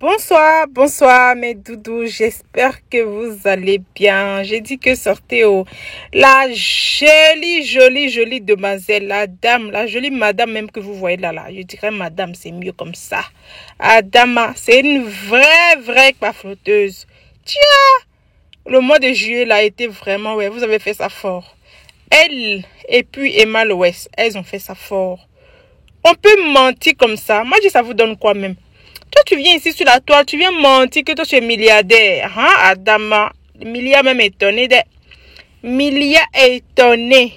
Bonsoir, bonsoir mes doudous, j'espère que vous allez bien. J'ai dit que sortez la jolie demoiselle, la dame, la jolie madame même que vous voyez là. Je dirais madame, c'est mieux comme ça. Adama, c'est une vraie coiffeuse. Tiens, le mois de juillet là a été vraiment, ouais, vous avez fait ça fort. Elle et puis Emma Loès, elles ont fait ça fort. On peut mentir comme ça. Moi, je dis ça vous donne quoi même? Toi, tu viens ici sur la toile, tu viens mentir que toi, tu es milliardaire. Hein, Adama? Milia même étonné. Milia étonné.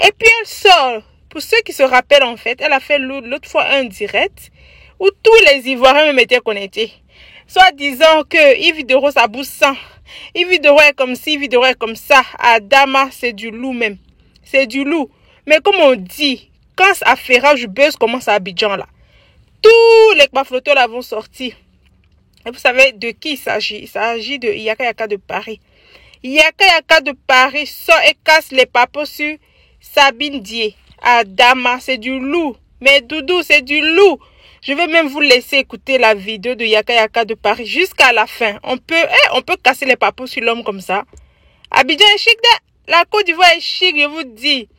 Et puis, elle sort. Pour ceux qui se rappellent, en fait, elle a fait l'autre fois un direct où tous les Ivoiriens même étaient connectés. Soit disant que Yves Dero, ça bouge sans. Yves Dero est comme ci, Yves Dero est comme ça. Adama, c'est du loup même. C'est du loup. Mais comme on dit, quand Affairage buzz commence à Abidjan là, tous les baflotteurs là vont sortir. Et vous savez de qui il s'agit? Il s'agit de Yaka Yaka de Paris. Yaka Yaka de Paris sort et casse les papos sur Sabine Dié. Adama, c'est du loup. Mais Doudou, c'est du loup. Je vais même vous laisser écouter la vidéo de Yaka Yaka de Paris jusqu'à la fin. On peut casser les papos sur l'homme comme ça. Abidjan est chic. La Côte d'Ivoire est chic, je vous dis.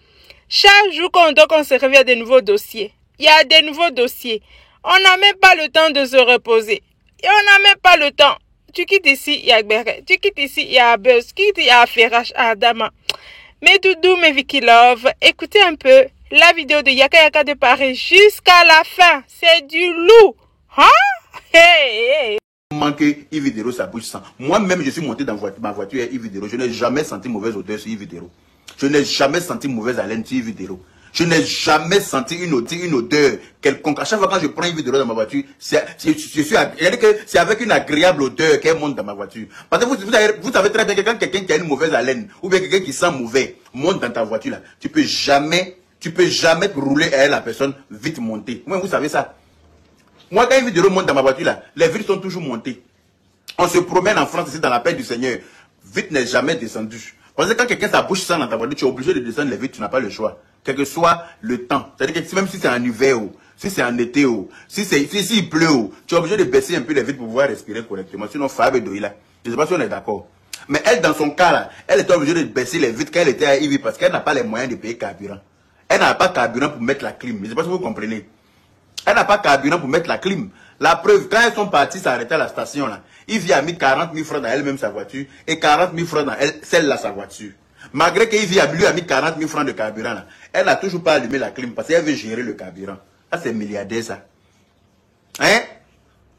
Chaque jour qu'on dort, on se réveille à des nouveaux dossiers. Il y a des nouveaux dossiers. On n'a même pas le temps de se reposer. Et on n'a même pas le temps. Tu quittes ici, il y a Gbere. Tu quittes ici, il y a Buzz. Tu quittes, il y a Ferrache, Adama. Mes doudous, mes Vicky Love, écoutez un peu la vidéo de Yaka Yaka de Paris jusqu'à la fin. C'est du loup. Hein? Hey. Que Yves Dero, ça bouge sans. Moi-même, je suis monté dans ma voiture à Yves Dero. Je n'ai jamais senti mauvaise odeur sur Yves Dero. Je n'ai jamais senti mauvaise haleine sur Yves Dero. Je n'ai jamais senti une odeur quelconque. À chaque fois quand je prends Yves Dero dans ma voiture, c'est avec une agréable odeur qu'elle monte dans ma voiture. Parce que vous savez très bien que quand quelqu'un qui a une mauvaise haleine, ou bien quelqu'un qui sent mauvais, monte dans ta voiture, là, tu peux jamais rouler à la personne vite monter. Moi, vous savez ça. Moi, quand Yves Dero monte dans ma voiture, là, les vitres sont toujours montées. On se promène en France, ici, dans la paix du Seigneur. Vite n'est jamais descendu. Parce que quand quelqu'un ça bouge sans dans ta voiture, tu es obligé de descendre les vitres, tu n'as pas le choix. Quel que soit le temps. C'est-à-dire que même si c'est en hiver, si c'est en été, si il pleut, tu es obligé de baisser un peu les vitres pour pouvoir respirer correctement. Sinon, Fab de là. Je ne sais pas si on est d'accord. Mais elle, dans son cas, là, elle était obligée de baisser les vitres quand elle était à Ivy parce qu'elle n'a pas les moyens de payer carburant. Elle n'a pas de carburant pour mettre la clim. Je ne sais pas si vous comprenez. Elle n'a pas de carburant pour mettre la clim. La preuve, quand elles sont parties s'arrêter à la station, là, Ivy a mis 40 000 francs dans elle-même sa voiture et 40 000 francs dans celle-là sa voiture. Malgré que Ivy lui a mis 40 000 francs de carburant, là, elle n'a toujours pas allumé la clim parce qu'elle veut gérer le carburant. Ça, c'est milliardaire, ça. Hein?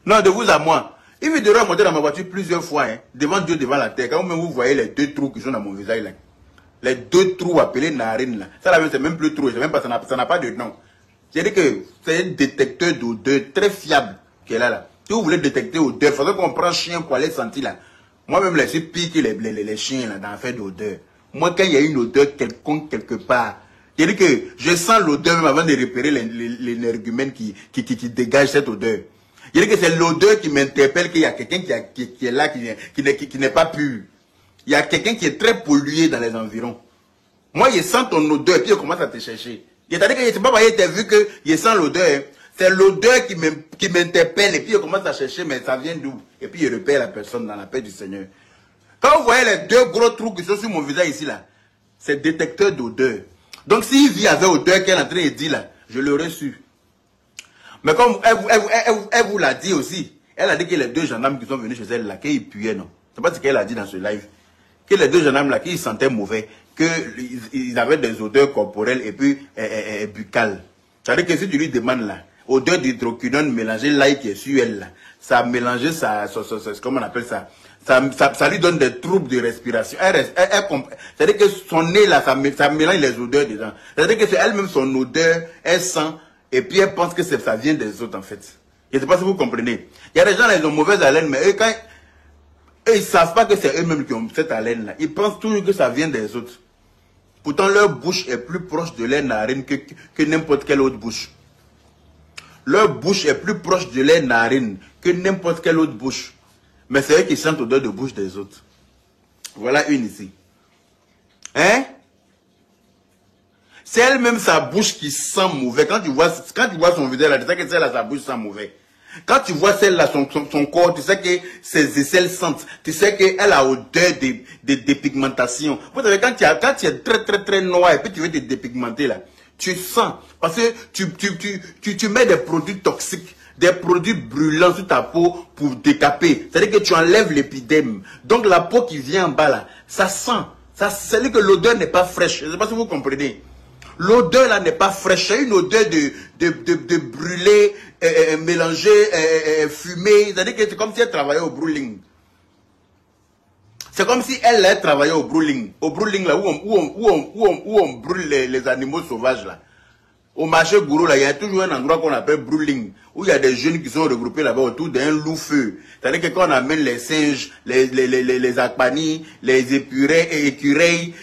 Non, de vous à moi. Ivy devrait monter dans ma voiture plusieurs fois, hein, devant Dieu, devant la terre. Quand même vous voyez les deux trous qui sont dans mon visage, là. Les deux trous appelés narines, là. Ça, là, c'est même plus trou. Même pas, ça n'a pas de nom. C'est-à-dire que c'est un détecteur d'odeur très fiable qu'elle a là. Si vous voulez détecter odeur, il faudrait qu'on prenne un chien pour aller sentir là. Moi-même, je suis pire que les chiens là, dans l'affaire d'odeur. Moi, quand il y a une odeur quelconque quelque part, c'est-à-dire que je sens l'odeur même avant de repérer l'énergumène qui dégage cette odeur. C'est-à-dire que c'est l'odeur qui m'interpelle qu'il y a quelqu'un qui est là, qui n'est pas pur. Il y a quelqu'un qui est très pollué dans les environs. Moi, je sens ton odeur et puis je commence à te chercher. C'est-à-dire que je ne sais pas pourquoi tu as vu que je sens l'odeur. Hein. C'est l'odeur qui m'interpelle et puis je commence à chercher, mais ça vient d'où? Et puis je repère la personne dans la paix du Seigneur. Quand vous voyez les deux gros trous qui sont sur mon visage ici, là, c'est détecteur d'odeur. Donc si Yves avait odeur qu'elle est en train de dire là, je l'aurais su. Mais comme elle vous l'a dit aussi, elle a dit que les deux gendarmes qui sont venus chez elle là, qu'ils puaient, non? C'est pas ce qu'elle a dit dans ce live. Que les deux gendarmes là, qu'ils sentaient mauvais, qu'ils avaient des odeurs corporelles et puis buccales. C'est-à-dire que si tu lui demandes là, odeur d'hydroquinone mélangée là qui est sur elle là, ça a mélangé comment on appelle ça? Ça lui donne des troubles de respiration. C'est-à-dire que son nez là, ça mélange les odeurs dedans. C'est-à-dire que c'est elle-même son odeur, elle sent, et puis elle pense que ça vient des autres en fait. Je ne sais pas si vous comprenez. Il y a des gens là, ils ont mauvaise haleine, mais eux, ils ne savent pas que c'est eux-mêmes qui ont cette haleine là. Ils pensent toujours que ça vient des autres. Pourtant, leur bouche est plus proche de leurs narines que n'importe quelle autre bouche. Leur bouche est plus proche de leurs narines que n'importe quelle autre bouche. Mais c'est eux qui sentent l'odeur de bouche des autres. Voilà une ici. Hein? C'est elle-même sa bouche qui sent mauvais. Quand tu vois son visage là, tu sais que c'est là sa bouche sent mauvais. Quand tu vois celle-là, son corps, tu sais que ses aisselles sentent. Tu sais qu'elle a odeur de dépigmentation. Vous savez, quand tu es très noir et puis tu veux te dépigmenter là, tu sens. Parce que tu mets des produits toxiques, des produits brûlants sur ta peau pour décaper. C'est-à-dire que tu enlèves l'épidème. Donc la peau qui vient en bas là, ça sent. C'est-à-dire que l'odeur n'est pas fraîche. Je ne sais pas si vous comprenez. L'odeur là n'est pas fraîche. C'est une odeur de brûlé, mélangé, fumé. C'est-à-dire que c'est comme si elle travaillait au brûling. C'est comme si elle allait travailler au brûling. Au brûling là, où on brûle les animaux sauvages là. Au marché Gourou, là, il y a toujours un endroit qu'on appelle brûling, où il y a des jeunes qui sont regroupés là-bas autour d'un loup-feu. C'est-à-dire que quand on amène les singes, les akpanis, les écureuils,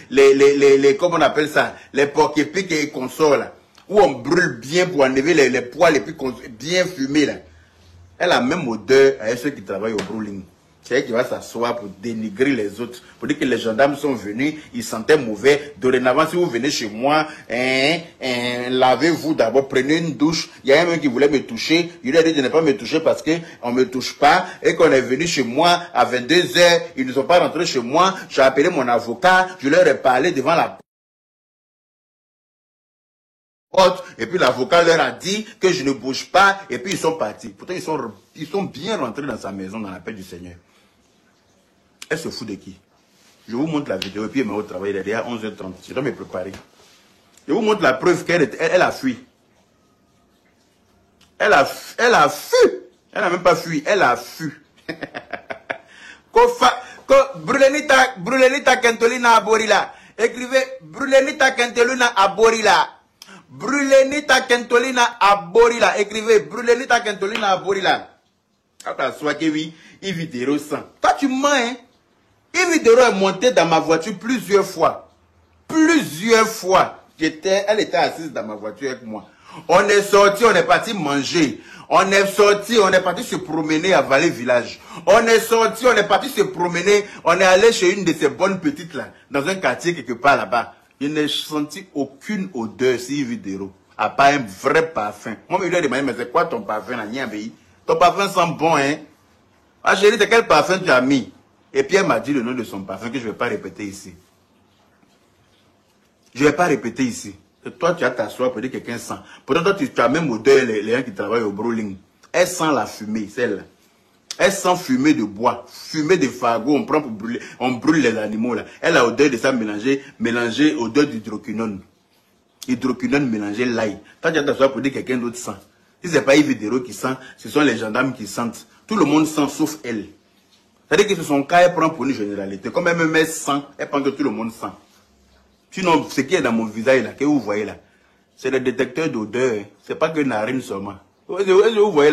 comment on appelle ça, les porc-épics et consorts là, où on brûle bien pour enlever les poils et puis bien fumer là. Elle a même odeur à ceux qui travaillent au brûling. C'est elle qui va s'asseoir pour dénigrer les autres. Pour dire que les gendarmes sont venus, ils sentaient mauvais. Dorénavant, si vous venez chez moi, lavez-vous d'abord, prenez une douche. Il y a un qui voulait me toucher. Il a dit de ne pas me toucher parce qu'on ne me touche pas. Et qu'on est venu chez moi à 22 h, ils ne sont pas rentrés chez moi. J'ai appelé mon avocat, je leur ai parlé devant la porte. Et puis l'avocat leur a dit que je ne bouge pas. Et puis ils sont partis. Pourtant, ils sont bien rentrés dans sa maison dans la paix du Seigneur. Elle se fout de qui? Je vous montre la vidéo et puis elle m'a au travail, il est déjà 11h30. Je dois me préparer. Je vous montre la preuve qu'elle a fui. Elle a fui. Elle n'a même pas fui, elle a fui. Brulenita Kentolina Aborila. Écrivez Brulenita Kentolina Aborila. Brulenita Kentolina Aborila. Écrivez Brulenita Kentolina Aborila. Après, soit que oui, il vidéo sans. Toi, tu mens, hein? Une vidéo est montée dans ma voiture plusieurs fois. Plusieurs fois. Elle était assise dans ma voiture avec moi. On est sorti, on est parti manger. On est sorti, on est parti se promener à Vallée Village. On est sorti, on est parti se promener. On est allé chez une de ces bonnes petites là, dans un quartier quelque part là-bas. Je n'ai senti aucune odeur si vidéo. À part un vrai parfum. Moi, je lui ai demandé, mais c'est quoi ton parfum là? Ton parfum sent bon, hein? Ah chérie, c'est quel parfum tu as mis? Et puis elle m'a dit le nom de son parfum que je ne vais pas répéter ici. Je ne vais pas répéter ici. Et toi, tu as t'asseoir pour dire que quelqu'un sent. Pourtant, toi, tu as même odeur les gens qui travaillent au brûling. Elle sent la fumée, celle-là. Elle sent fumée de bois, fumée de fagot, on prend pour brûler, on brûle les animaux là. Elle a odeur de ça mélangé odeur d'hydroquinone. Hydroquinone mélangé l'ail. Toi, tu as t'asseoir pour dire que quelqu'un d'autre sent. Si ce n'est pas Yves Vidéro qui sent, ce sont les gendarmes qui sentent. Tout le monde sent sauf elle. C'est-à-dire que c'est son cas, elle prend pour une généralité. Comme elle me met 100, elle prend que tout le monde sent. Sinon, ce qui est dans mon visage là, que vous voyez là, c'est le détecteur d'odeur. Hein. C'est pas que narine seulement. Est-ce que vous voyez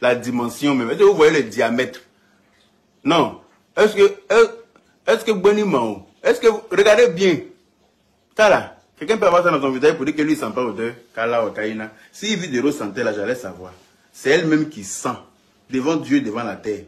la dimension même? Est-ce que vous voyez le diamètre? Non. Est-ce que Bonimao, est-ce que regardez bien. Ça là, quelqu'un peut avoir ça dans son visage pour dire que lui ne sent pas odeur. Kala ou Kaina. Si Vidéo sentait là, j'allais savoir. C'est elle-même qui sent. Devant Dieu, devant la terre.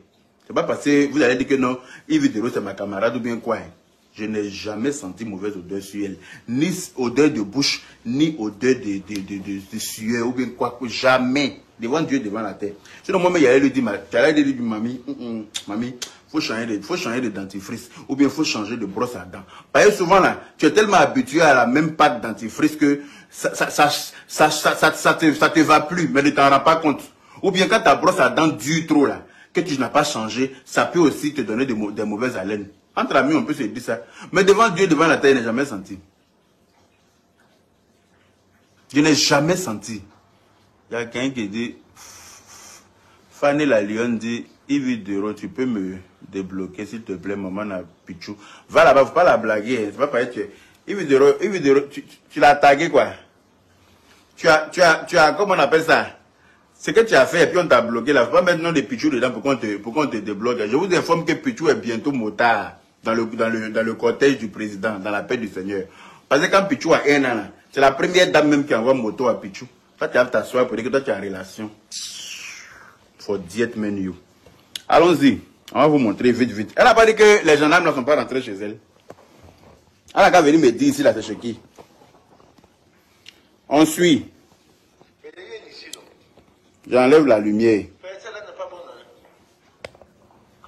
C'est pas parce que vous allez dire que non, Yves Vidéo c'est ma camarade ou bien quoi. Hein. Je n'ai jamais senti mauvaise odeur sur elle. Ni odeur de bouche, ni odeur de sueur ou bien quoi. Jamais. Devant Dieu, devant la terre. Sinon, moi, j'allais lui dire, mamie, mamie, faut changer de dentifrice. Ou bien faut changer de brosse à dents. Parce que souvent là, tu es tellement habitué à la même pâte dentifrice que ça te va plus, mais ne t'en rends pas compte. Ou bien quand ta brosse à dents dure trop là, que tu n'as pas changé, ça peut aussi te donner des mauvaises haleines. Entre amis, on peut se dire ça. Mais devant Dieu, devant la terre, je n'ai jamais senti. Je n'ai jamais senti. Il y a quelqu'un qui dit, Fanny la Lyon dit, Yves Vidéro, tu peux me débloquer s'il te plaît, maman na Pichou. Va là-bas, faut pas la blaguer. C'est pas pareil, Yves Vidéro, tu l'as tagué quoi? Tu as, comment on appelle ça? Ce que tu as fait et puis on t'a bloqué là, faut pas mettre nom de Pichou dedans pour qu'on te débloque. Je vous informe que Pichou est bientôt motard dans le cortège du président, dans la paix du Seigneur. Parce que quand Pichou a un an là, c'est la première dame même qui envoie moto à Pichou. Toi tu vas t'asseoir pour dire que toi tu as une relation. For diet menu. Allons-y, on va vous montrer vite. Elle n'a pas dit que les gendarmes ne sont pas rentrés chez elle. Elle n'a qu'à venir me dire ici là c'est chez qui. On suit. J'enlève la lumière.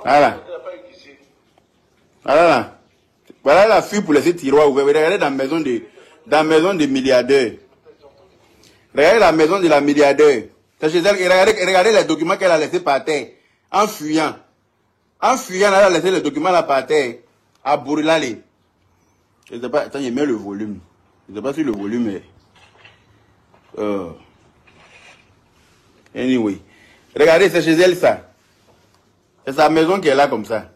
Voilà. Voilà. Voilà la fille pour laisser tiroir ouvert. Regardez dans la maison des milliardaires. Regardez la maison de la milliardaire. Regardez les documents qu'elle a laissés par terre. En fuyant. En fuyant, elle a laissé les documents là par terre. À Bourilali. Je ne sais pas, attends, il met le volume. Je ne sais pas si le volume est... Anyway. Regardez, c'est chez elle ça. C'est sa maison qui est là comme ça.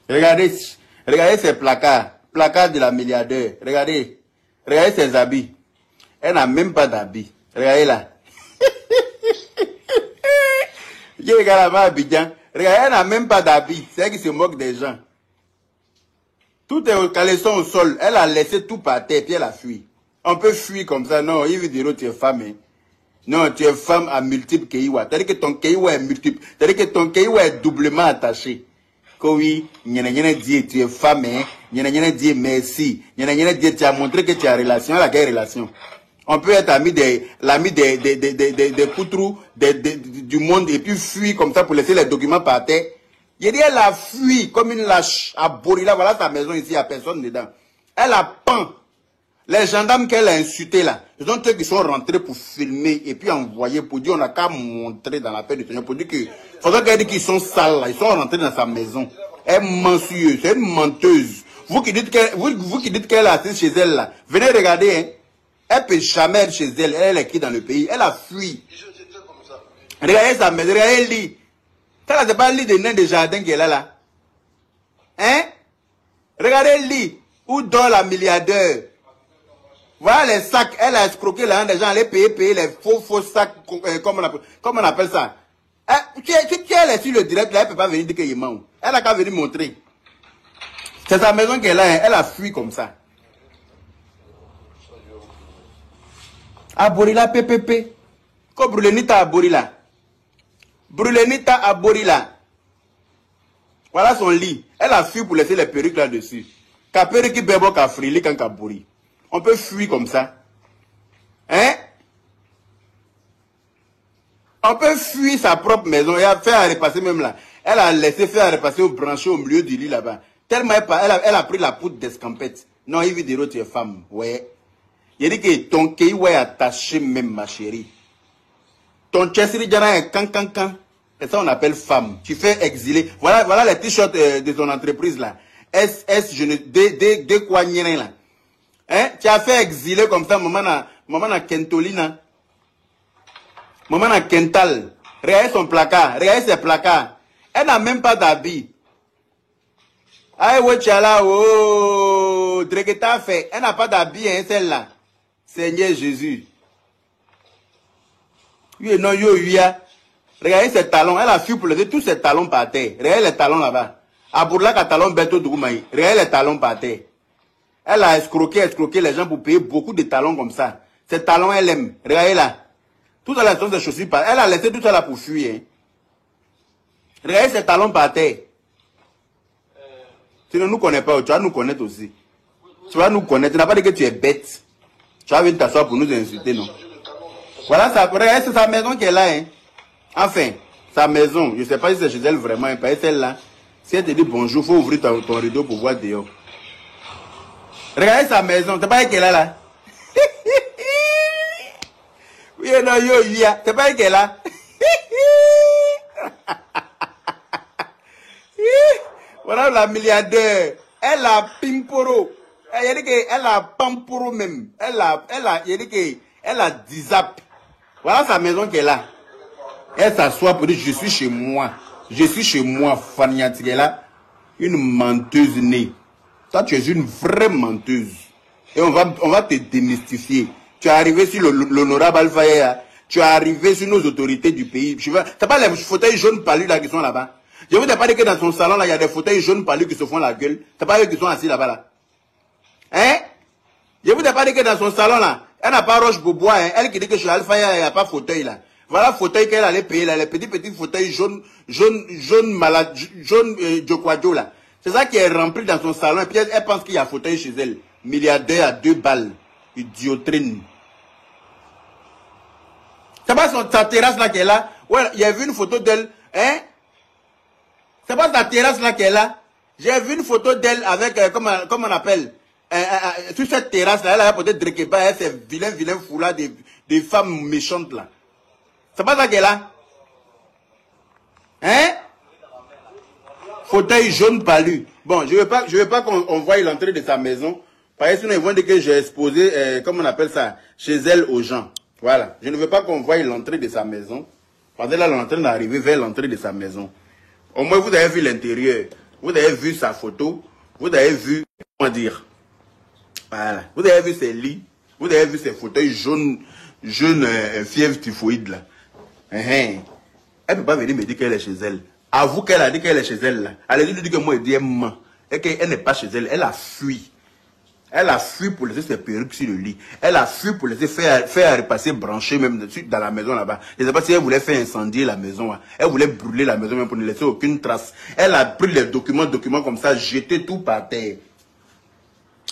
Regardez ses placards. Placards de la milliardaire. Regardez ses habits. Elle n'a même pas d'habits. Regardez là. Je regarde là-bas à Abidjan. Regardez, elle n'a même pas d'habits. C'est elle qui se moque des gens. Tout est au caleçon au sol. Elle a laissé tout par terre, puis elle a fui. On peut fuir comme ça. Non, il veut dire tu es femme. Hein. Non, tu es femme à multiples keiwa. C'est-à-dire que ton keiwa est multiple. C'est-à-dire que ton keiwa est doublement attaché. Que oui, nyana dit tu es femme. Hein. Nyana dit merci. Nyana dit tu as montré que tu as relation. Elle a quelle relation? On peut être l'ami des poutrous du monde et puis fuir comme ça pour laisser les documents par terre. Il dit elle a fui comme une lâche à Borila. Voilà sa maison ici, il n'y a personne dedans. Elle a peint. Les gendarmes qu'elle a insultés là, ce sont eux qui sont rentrés pour filmer et puis envoyer pour dire on n'a qu'à montrer dans la paix du Seigneur. Pour dire que, faudrait qu'elle dise qu'ils sont sales là, ils sont rentrés dans sa maison. Elle est mensueuse, c'est une menteuse. Vous qui dites qu'elle est assise chez elle là, venez regarder, hein. Elle peut jamais être chez elle, elle est qui dans le pays, elle a fui. Regardez sa maison, regardez le lit. Ça là, c'est pas le lit des nains de jardin qu'elle a là. Hein? Regardez le lit où dort la milliardaire. Voilà les sacs, elle a escroqué l'argent des gens, elle a payé les faux sacs, comment on appelle ça? Tu es sur le direct, là, elle ne peut pas venir dire qu'il ment. Elle a qu'à venir montrer. C'est sa maison qu'elle a, elle a fui comme ça. À Borila, PPP. Comme Brulenita à Borila. Brulenita à Borila. Voilà son lit. Elle a fui pour laisser les perruques là-dessus. Ka perruque bebo ka frili quand ka bori. On peut fuir comme ça. Hein? On peut fuir sa propre maison et faire repasser même là. Elle a laissé faire repasser au branché au milieu du lit là-bas. Tellement elle a pris la poudre d'escampette. Non, il veut dire tu es femme. Ouais. Il dit que ton kei est attaché même, ma chérie. Ton chessiri djara est can. Et ça, on appelle femme. Tu fais exiler. Voilà les t-shirts de ton entreprise là. D quoi là. Hein? Tu as fait exiler comme ça, maman na Kentolina. Maman na Kental. Regardez son placard. Regardez ses placards. Elle n'a même pas d'habit. Aïe, Wochala, oh, Dreketa fait. Elle n'a pas d'habit, hein, celle-là. Seigneur Jésus. Oui, non, regardez ses talons. Elle a fui pour laisser tous ses talons par terre. Regardez les talons là-bas. À Bourlaka, talons Beto Doumaï. Regardez les talons par terre. Elle a escroqué les gens pour payer beaucoup de talons comme ça. Ces talons, elle aime. Regardez là. Tout ça là sont des chaussures par terre. Elle a laissé tout ça là pour fuir. Hein. Regardez ses talons par terre. Tu ne nous connais pas, tu vas nous connaître aussi. Tu vas nous connaître. Tu n'as pas dit que tu es bête. Tu vas venir t'asseoir pour nous insulter, non? Voilà, c'est sa maison qui est là. Hein. Enfin, sa maison. Je ne sais pas si c'est chez elle vraiment. Pas celle-là. Si elle te dit bonjour, il faut ouvrir ton rideau pour voir dehors. Regardez sa maison. C'est pas elle qui est là, là. Oui, non, c'est pas elle qui est là. Voilà la milliardaire. Elle a pimporo. Elle a pamporo même. Elle a dizap. Voilà sa maison qui est là. Elle s'assoit pour dire je suis chez moi. Je suis chez moi, Fania Tigela. Une menteuse née. Toi, tu es une vraie menteuse. Et on va te démystifier. Tu es arrivé sur l'honorable Alpha. Tu es arrivé sur nos autorités du pays. T'as pas les fauteuils jaunes palus là qui sont là-bas. Je vous ai pas dit que dans son salon là, il y a des fauteuils jaunes palus qui se font la gueule. T'as pas eux qui sont assis là-bas là. Hein? Je vous ai pas dit que dans son salon là, elle n'a pas roche bobois, hein. Elle qui dit que je suis Alpha, il n'y a pas fauteuil là. Voilà fauteuil qu'elle allait payer là, les petits fauteuils jaune malade, jaune Jokwadjo là. C'est ça qui est rempli dans son salon et puis elle pense qu'il y a fauteuil chez elle. Milliardaire à 2 balles. Idiotrine. C'est pas sa terrasse là qui est là, Ouais, il y a vu une photo d'elle. Hein? C'est pas sa terrasse là qu'elle a. J'ai vu une photo d'elle avec, comment on appelle, sur cette terrasse là, elle a peut-être Drekeba, elle fait vilain foulard des femmes méchantes là. C'est pas ça qu'elle a. Hein? Fauteuil jaune palu. Bon, je veux pas qu'on voie l'entrée de sa maison. Parce que sinon ils vont dire que j'ai exposé, comment on appelle ça, chez elle aux gens. Voilà. Je ne veux pas qu'on voie l'entrée de sa maison. Parce que là, elle est en train d'arriver vers l'entrée de sa maison. Au moins, vous avez vu l'intérieur. Vous avez vu sa photo. Vous avez vu, comment dire. Voilà. Vous avez vu ses lits. Vous avez vu ses fauteuils jaunes, fièvre typhoïde là. Elle ne peut pas venir me dire qu'elle est chez elle. Avoue qu'elle a dit qu'elle est chez elle là. Elle a dit que moi, elle dit elle ment. Et qu'elle n'est pas chez elle. Elle a fui. Elle a fui pour laisser ses perruques sur le lit. Elle a fui pour laisser faire repasser brancher même dans la maison là-bas. Je ne sais pas si elle voulait faire incendier la maison. Hein. Elle voulait brûler la maison même pour ne laisser aucune trace. Elle a pris les documents comme ça, jeté tout par terre.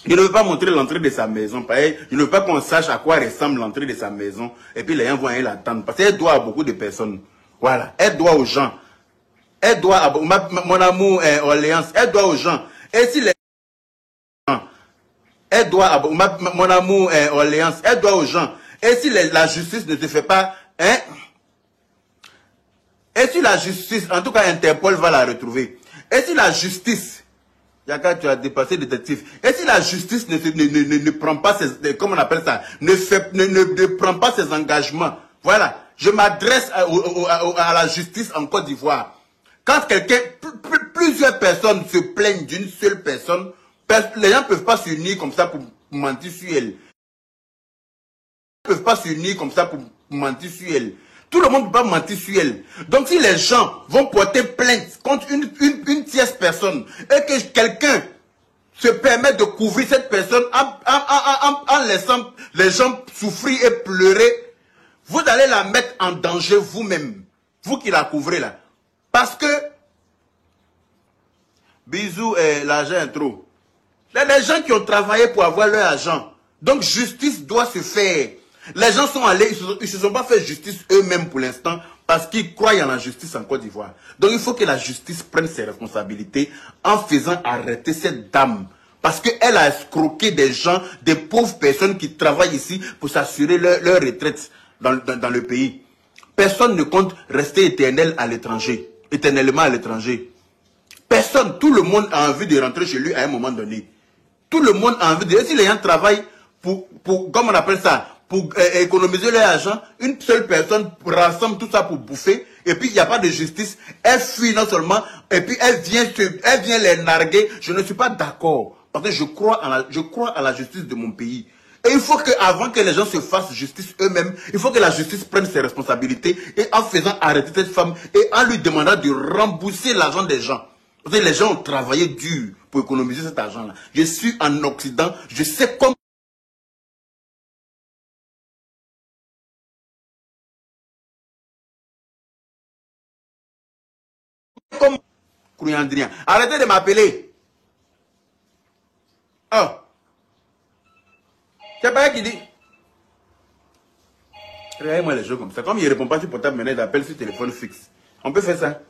Je ne veux pas montrer l'entrée de sa maison. Je ne veux pas qu'on sache à quoi ressemble l'entrée de sa maison. Et puis les gens vont aller l'attendre. Parce qu'elle doit à beaucoup de personnes. Voilà. Elle doit aux gens. Elle doit à mon amour Orléans. Elle doit aux gens. Et si les gens... Elle doit à mon amour Orléans. Elle doit aux gens. Et si la justice ne se fait pas... Hein? Et si la justice... En tout cas, Interpol va la retrouver. Et si la justice... Yaka, tu as dépassé détective. Et si la justice ne prend pas ses, comment on appelle ça, ne prend pas ses engagements, voilà, je m'adresse à la justice en Côte d'Ivoire. Quand plusieurs personnes se plaignent d'une seule personne, les gens ne peuvent pas s'unir comme ça pour mentir sur elle. Ils ne peuvent pas s'unir comme ça pour mentir sur elle. Tout le monde ne peut pas mentir sur elle. Donc si les gens vont porter plainte contre une tierce personne et que quelqu'un se permet de couvrir cette personne en laissant les gens souffrir et pleurer, vous allez la mettre en danger vous-même. Vous qui la couvrez là. Parce que, bisous, l'argent est trop. Les gens qui ont travaillé pour avoir leur argent. Donc justice doit se faire. Les gens sont allés, ils ne se sont pas fait justice eux-mêmes pour l'instant parce qu'ils croient en la justice en Côte d'Ivoire. Donc il faut que la justice prenne ses responsabilités en faisant arrêter cette dame. Parce qu'elle a escroqué des gens, des pauvres personnes qui travaillent ici pour s'assurer leur retraite dans le pays. Personne ne compte rester éternellement à l'étranger. Personne, tout le monde a envie de rentrer chez lui à un moment donné. Tout le monde a envie de... Si les gens travaillent pour comment on appelle ça, pour économiser leur argent, une seule personne rassemble tout ça pour bouffer, et puis il n'y a pas de justice, elle fuit non seulement, et puis elle vient les narguer. Je ne suis pas d'accord, parce que je crois à la justice de mon pays. Et il faut qu'avant que les gens se fassent justice eux-mêmes, il faut que la justice prenne ses responsabilités, et en faisant arrêter cette femme, et en lui demandant de rembourser l'argent des gens. Parce que les gens ont travaillé dur pour économiser cet argent-là. Je suis en Occident, je sais comment... Comme Kouyandrien. Arrêtez de m'appeler. Oh. C'est pas elle qui dit. Regardez-moi les jeux comme ça. Comme il ne répond pas sur portable, maintenant il appelle sur téléphone fixe. On peut faire ça.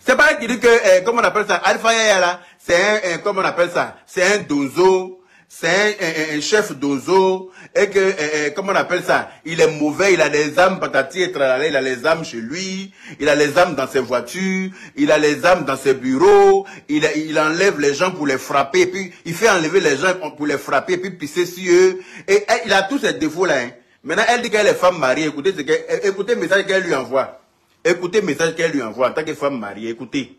C'est pas elle qui dit que, comment on appelle ça, Alpha Yaya, c'est un, comment on appelle ça, c'est un dozo. C'est un chef d'ozo et que, comment on appelle ça, il est mauvais, il a des âmes patati et tralala, il a les âmes chez lui, il a les âmes dans ses voitures, il a les âmes dans ses bureaux, il enlève les gens pour les frapper, et puis il fait enlever les gens pour les frapper, et puis pisser sur eux, et il a tous ces défauts-là. Hein. Maintenant, elle dit qu'elle est femme mariée, écoutez le message qu'elle lui envoie. Écoutez le message qu'elle lui envoie en tant que femme mariée, écoutez.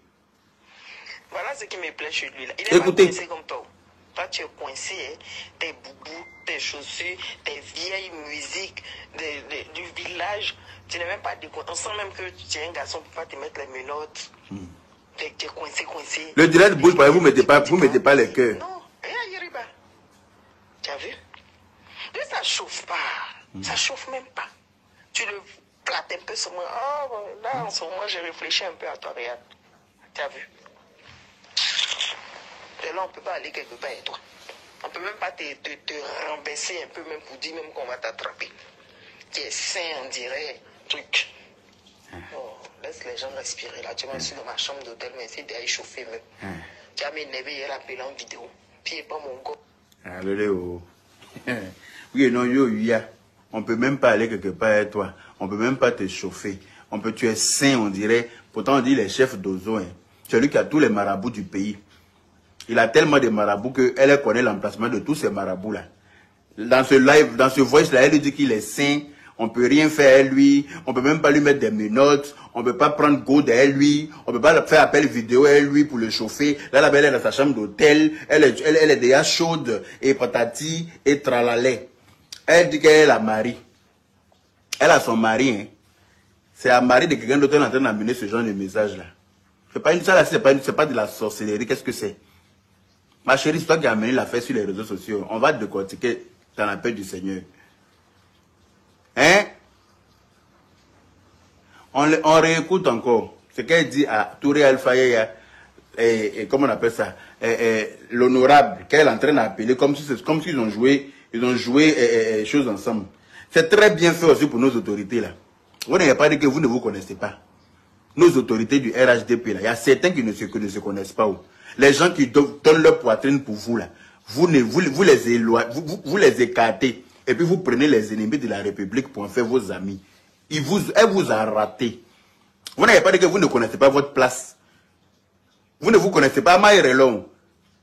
Voilà ce qui me plaît chez lui là. Il est pas coincé comme toi. Toi, tu es coincé, hein? Tes boubous, tes chaussures, tes vieilles musiques du village. Tu n'es même pas décoincé. On sent même que tu es un garçon pour pas te mettre les menottes. Tu es coincé. Le direct bouge, vous mettez pas les cœurs. Non, Yeriba. Tu as vu? Et ça chauffe pas. Ça chauffe même pas. Tu le plates un peu sur moi. Oh, là, en ce moment, j'ai réfléchi un peu à toi, regarde. Tu as vu? Et là, on ne peut pas aller quelque part avec toi. On ne peut même pas te renverser un peu, même pour dire même qu'on va t'attraper. Tu es sain, on dirait. Truc. Oh, laisse les gens respirer là. Tu m'as suis dans ma chambre d'hôtel, mais c'est déjà échauffé même. Tu as m'énervé hier appelé en vidéo. Puis pas mon gars. Allez, oh. Oui, non, yo, ya. On peut même pas aller quelque part avec toi. On peut même pas te chauffer. Tu es sain, on dirait. Pourtant, on dit les chefs d'Ozo. Hein. Celui qui a tous les marabouts du pays. Il a tellement de marabouts qu'elle connaît l'emplacement de tous ces marabouts-là. Dans ce live, dans ce voice-là, elle dit qu'il est sain. On peut rien faire à lui. On peut même pas lui mettre des menottes. On peut pas prendre go derrière lui. On peut pas faire appel vidéo à lui pour le chauffer. Là, la belle est dans sa chambre d'hôtel. Elle est déjà chaude et patati et tralalé. Elle dit qu'elle est la mari. Elle a son mari, hein. C'est un mari de quelqu'un d'autre qui est en train d'amener ce genre de message-là. C'est pas de la sorcellerie. Qu'est-ce que c'est? Ma chérie, c'est toi qui as amené l'affaire sur les réseaux sociaux. On va te décortiquer dans la paix du Seigneur. Hein? On réécoute encore. Ce qu'elle dit à Touré Alphaïa, et comment on appelle ça? L'honorable, qu'elle est en train d'appeler, comme s'ils ont joué, choses ensemble. C'est très bien fait aussi pour nos autorités, là. Vous n'avez pas dit que vous ne vous connaissez pas. Nos autorités du RHDP, là, il y a certains qui ne se connaissent pas. Les gens qui donnent leur poitrine pour vous, là, vous les écartez. Et puis vous prenez les ennemis de la République pour en faire vos amis. Elle vous a raté. Vous n'avez pas dit que vous ne connaissez pas votre place. Vous ne vous connaissez pas, Maïrelon.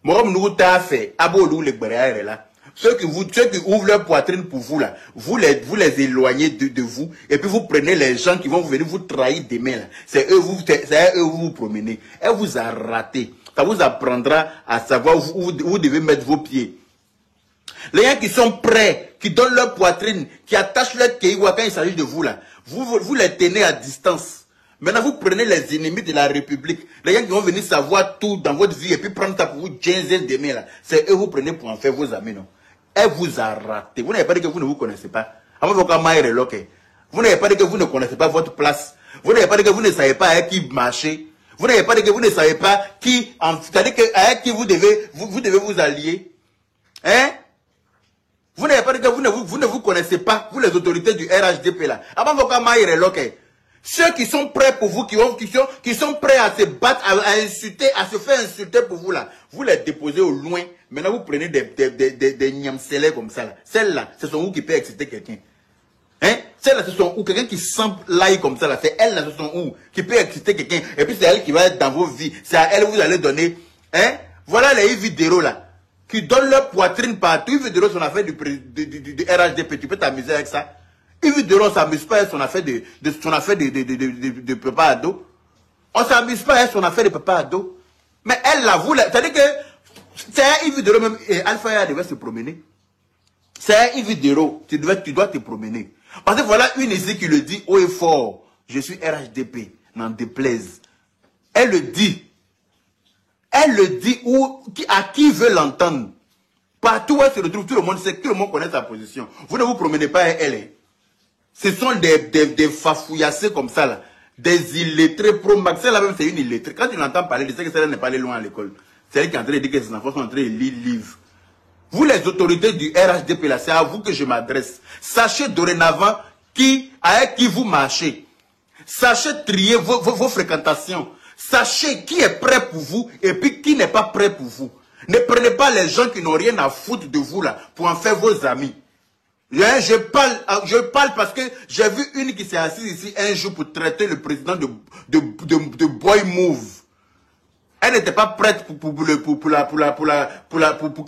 Moi, nous t'avons fait. Abolou le Gbéré là. Ceux qui ouvrent leur poitrine pour vous, là, vous les éloignez de vous, et puis vous prenez les gens qui vont venir vous trahir demain, là. C'est eux vous promenez. Elle vous a raté. Ça vous apprendra à savoir où vous devez mettre vos pieds. Les gens qui sont prêts, qui donnent leur poitrine, qui attachent leur kéiwa quand il s'agit de vous, là, vous les tenez à distance. Maintenant, vous prenez les ennemis de la République, les gens qui vont venir savoir tout dans votre vie, et puis prendre ça pour vous, demain, là. C'est eux vous prenez pour en faire vos amis, non? Elle vous a raté. Vous n'avez pas dit que vous ne vous connaissez pas. Vous n'avez pas dit que vous ne connaissez pas votre place. Vous n'avez pas dit que vous ne savez pas avec qui marcher. Vous n'avez pas dit que vous ne savez pas qui, c'est-à-dire avec qui vous devez vous allier. Hein? Vous n'avez pas dit que vous ne vous connaissez pas, vous les autorités du RHDP là. Ceux qui sont prêts pour vous, qui sont prêts à se battre, à insulter, à se faire insulter pour vous là, vous les déposez au loin. Maintenant vous prenez des niamselés comme ça là. Celles-là, ce sont où qui peut exciter quelqu'un. Hein? Celles-là, ce sont où quelqu'un qui sent l'ail comme ça là. C'est elles là, ce sont où qui peut exciter quelqu'un. Et puis c'est elle qui va être dans vos vies. C'est à elle que vous allez donner. Hein? Voilà les vidéos là. Qui donnent leur poitrine partout. Une vidéo, son affaire du RHDP. Tu peux t'amuser avec ça. Une vidéo, on ne s'amuse pas avec son affaire de papa ado. On ne s'amuse pas avec son affaire de papa ado. Mais elle là, vous, c'est-à-dire que c'est une vidéo même. Alpha devait se promener. C'est une vidéo. Tu dois te promener. Parce que voilà une ici qui le dit haut et fort. Je suis RHDP. N'en déplaise. Elle le dit. Elle le dit à qui veut l'entendre. Partout où elle se retrouve, tout le monde sait, tout le monde connaît sa position. Vous ne vous promenez pas avec elle. Hein. Ce sont des fafouillassés comme ça là. Des illettrés pro-max. Celle-là même c'est une illettrée. Quand tu l'entends parler, tu sais que celle-là n'est pas allée loin à l'école. C'est elle qui est en train de dire que ses enfants sont en train de lire livres. Vous les autorités du RHDP là, c'est à vous que je m'adresse. Sachez dorénavant avec qui vous marchez. Sachez trier vos fréquentations. Sachez qui est prêt pour vous et puis qui n'est pas prêt pour vous. Ne prenez pas les gens qui n'ont rien à foutre de vous là pour en faire vos amis. Je parle parce que j'ai vu une qui s'est assise ici un jour pour traiter le président de Boy Move. Elle n'était pas prête pour que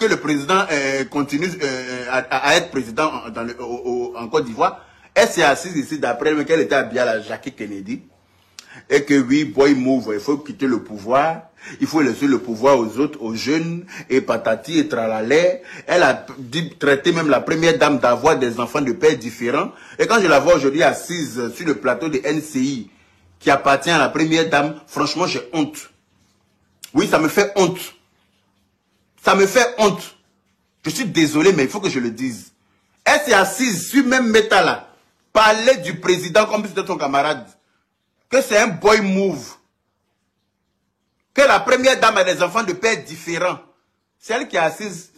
le président continue à être président en Côte d'Ivoire. Elle s'est assise ici d'après elle qu'elle était habillée à la Jackie Kennedy. Et que oui, Boy Move, il faut quitter le pouvoir. Il faut laisser le pouvoir aux autres, aux jeunes, et patati et tralalé. Elle a traité même la première dame d'avoir des enfants de pères différents. Et quand je la vois aujourd'hui assise sur le plateau de NCI, qui appartient à la première dame, franchement, j'ai honte. Oui, ça me fait honte. Ça me fait honte. Je suis désolé, mais il faut que je le dise. Elle s'est assise sur même métal là, parler du président comme si c'était son camarade. Que c'est un boy move. Que la première dame a des enfants de pères différents. C'est elle qui est assise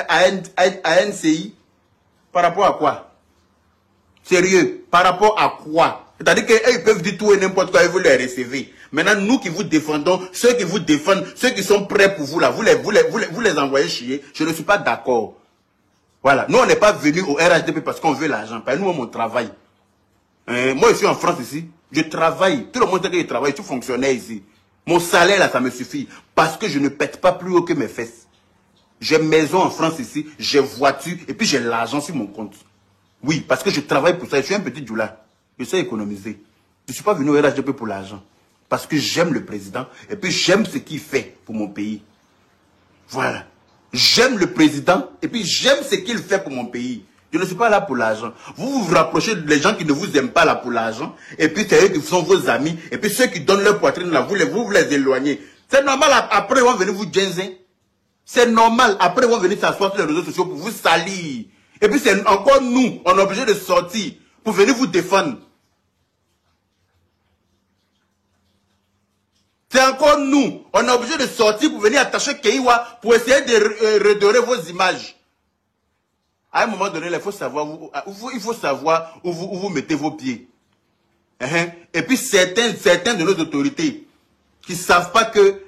à NCI. Par rapport à quoi? Sérieux, par rapport à quoi? C'est-à-dire qu'ils peuvent dire tout et n'importe quoi et vous les recevez. Maintenant, nous qui vous défendons, ceux qui vous défendent, ceux qui sont prêts pour vous là, vous les envoyez chier. Je ne suis pas d'accord. Voilà. Nous, on n'est pas venus au RHDP parce qu'on veut l'argent. Nous, on travaille. Moi, je suis en France ici. Je travaille. Tout le monde sait que je travaille. Je suis fonctionnaire ici. Mon salaire là, ça me suffit. Parce que je ne pète pas plus haut que mes fesses. J'ai maison en France ici. J'ai voiture. Et puis j'ai l'argent sur mon compte. Oui, parce que je travaille pour ça. Je suis un petit doula. Je sais économiser. Je ne suis pas venu au RHDP pour l'argent. Parce que j'aime le président. Et puis j'aime ce qu'il fait pour mon pays. Voilà. J'aime le président. Et puis j'aime ce qu'il fait pour mon pays. Je ne suis pas là pour l'argent. Vous vous rapprochez des gens qui ne vous aiment pas là pour l'argent. Et puis c'est eux qui sont vos amis. Et puis ceux qui donnent leur poitrine là, vous les éloignez. C'est normal, après ils vont venir vous genzer. C'est normal, après ils vont venir s'asseoir sur les réseaux sociaux pour vous salir. Et puis c'est encore nous, on est obligé de sortir pour venir vous défendre. C'est encore nous, on est obligé de sortir pour venir attacher Keiwa pour essayer de redorer vos images. À un moment donné, il faut savoir où vous mettez vos pieds. Et puis certains de nos autorités qui ne savent pas que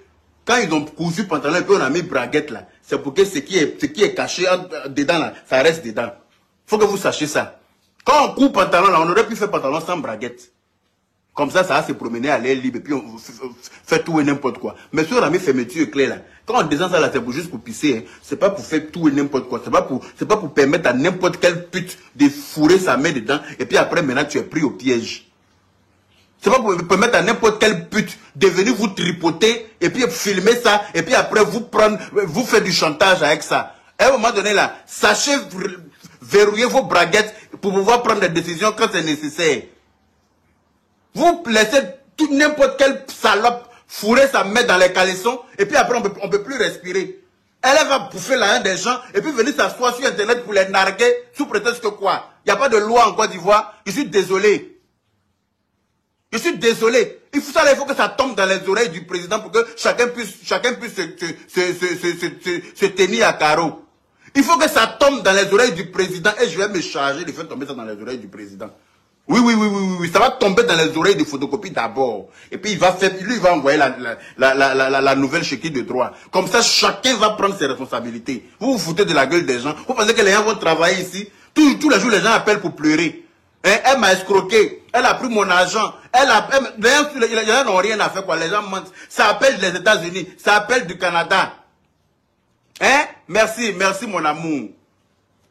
quand ils ont cousu pantalon et puis on a mis braguette là, c'est pour que ce qui est caché dedans là, ça reste dedans. Il faut que vous sachiez ça. Quand on coupe pantalon là, on aurait pu faire pantalon sans braguette. Comme ça va se promener à l'air libre et puis on fait tout et n'importe quoi. Mais si on a mis fermeture éclair là, quand on descend ça là, c'est pour juste pour pisser. Hein. C'est pas pour faire tout et n'importe quoi. C'est pas pour permettre à n'importe quelle pute de fourrer sa main dedans et puis après maintenant tu es pris au piège. C'est pas pour permettre à n'importe quelle pute de venir vous tripoter et puis filmer ça et puis après vous faire du chantage avec ça. À un moment donné là, sachez verrouiller vos braguettes pour pouvoir prendre des décisions quand c'est nécessaire. Vous laissez n'importe quelle salope fourrer sa main dans les caleçons et puis après on peut plus respirer. Elle va bouffer la haine des gens et puis venir s'asseoir sur internet pour les narguer sous prétexte que quoi? Il n'y a pas de loi en Côte d'Ivoire. Je suis désolé. Je suis désolé. Il faut que ça tombe dans les oreilles du président pour que chacun puisse se tenir à carreau. Il faut que ça tombe dans les oreilles du président et je vais me charger de faire tomber ça dans les oreilles du président. Oui, ça va tomber dans les oreilles de photocopie d'abord. Et puis il va envoyer la nouvelle chéquille de droit. Comme ça, chacun va prendre ses responsabilités. Vous vous foutez de la gueule des gens. Vous pensez que les gens vont travailler ici. Tous les jours, les gens appellent pour pleurer. Elle m'a escroqué. Elle a pris mon argent. Les gens n'ont rien à faire, quoi. Les gens mentent. Ça appelle des États-Unis. Ça appelle du Canada. Merci mon amour.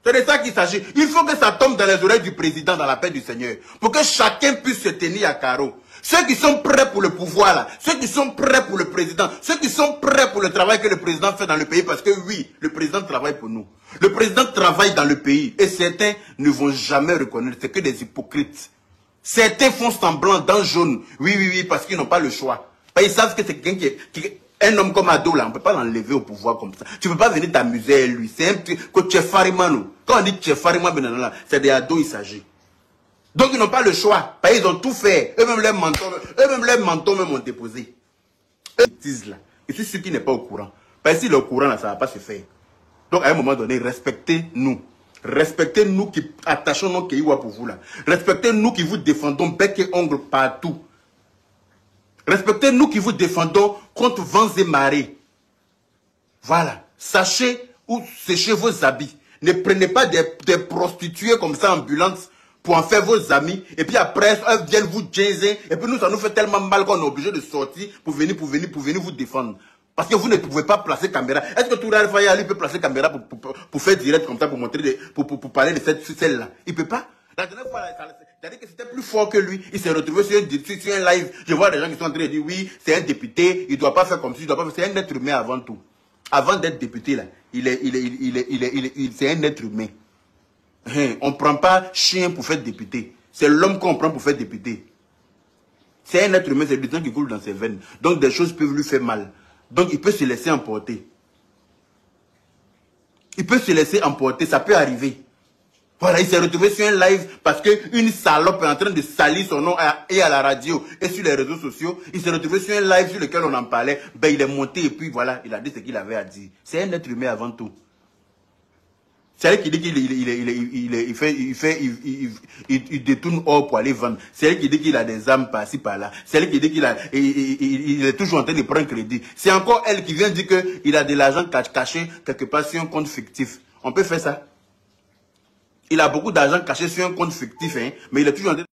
C'est de ça qu'il s'agit. Il faut que ça tombe dans les oreilles du président dans la paix du Seigneur. Pour que chacun puisse se tenir à carreau. Ceux qui sont prêts pour le pouvoir là, ceux qui sont prêts pour le président, ceux qui sont prêts pour le travail que le président fait dans le pays, parce que oui, le président travaille pour nous. Le président travaille dans le pays et certains ne vont jamais reconnaître, c'est que des hypocrites. Certains font semblant dans jaune, oui, parce qu'ils n'ont pas le choix. Ils savent que c'est quelqu'un un homme comme Ado là, on ne peut pas l'enlever au pouvoir comme ça. Tu ne peux pas venir t'amuser avec lui. C'est un petit... Quand on dit Tchefarimano, c'est des ados il s'agit. Donc ils n'ont pas le choix. Parce qu'ils ont tout fait. Eux-mêmes les mentons même ont déposé. Là. Je suis sûr qu'il n'est pas au courant. Parce que s'il est au courant, là, ça ne va pas se faire. Donc à un moment donné, respectez-nous. Respectez-nous qui attachons nos Keiwa pour vous là. Respectez-nous qui vous défendons bec et ongles partout. Respectez-nous qui vous défendons contre vents et marées. Voilà. Sachez où sécher vos habits. Ne prenez pas des prostituées comme ça ambulantes pour en faire vos amis. Et puis après, elles viennent vous jaiser. Et puis nous, ça nous fait tellement mal qu'on est obligé de sortir pour venir vous défendre. Parce que vous ne pouvez pas placer caméra. Est-ce que Touré Fayali peut placer caméra pour faire direct comme ça, pour montrer, pour parler de celle-là? Il ne peut pas. La dernière fois, c'est-à-dire que c'était plus fort que lui. Il s'est retrouvé sur un live. Je vois des gens qui sont en train de dire oui, c'est un député, il ne doit pas faire comme ça, il doit pas faire. C'est un être humain avant tout. Avant d'être député, là, c'est un être humain. On ne prend pas chien pour faire député. C'est l'homme qu'on prend pour faire député. C'est un être humain, c'est du sang qui coule dans ses veines. Donc des choses peuvent lui faire mal. Donc il peut se laisser emporter. Il peut se laisser emporter, ça peut arriver. Voilà, il s'est retrouvé sur un live parce qu'une salope est en train de salir son nom et à la radio et sur les réseaux sociaux. Il s'est retrouvé sur un live sur lequel on en parlait. Ben, il est monté et puis voilà, il a dit ce qu'il avait à dire. C'est un être humain avant tout. C'est elle qui dit qu'il il détourne or pour aller vendre. C'est elle qui dit qu'il a des âmes par-ci, par-là. C'est elle qui dit qu'il est toujours en train de prendre crédit. C'est encore elle qui vient dire qu'il a de l'argent caché quelque part sur un compte fictif. On peut faire ça. Il a beaucoup d'argent caché sur un compte fictif, hein, mais il est toujours en train de...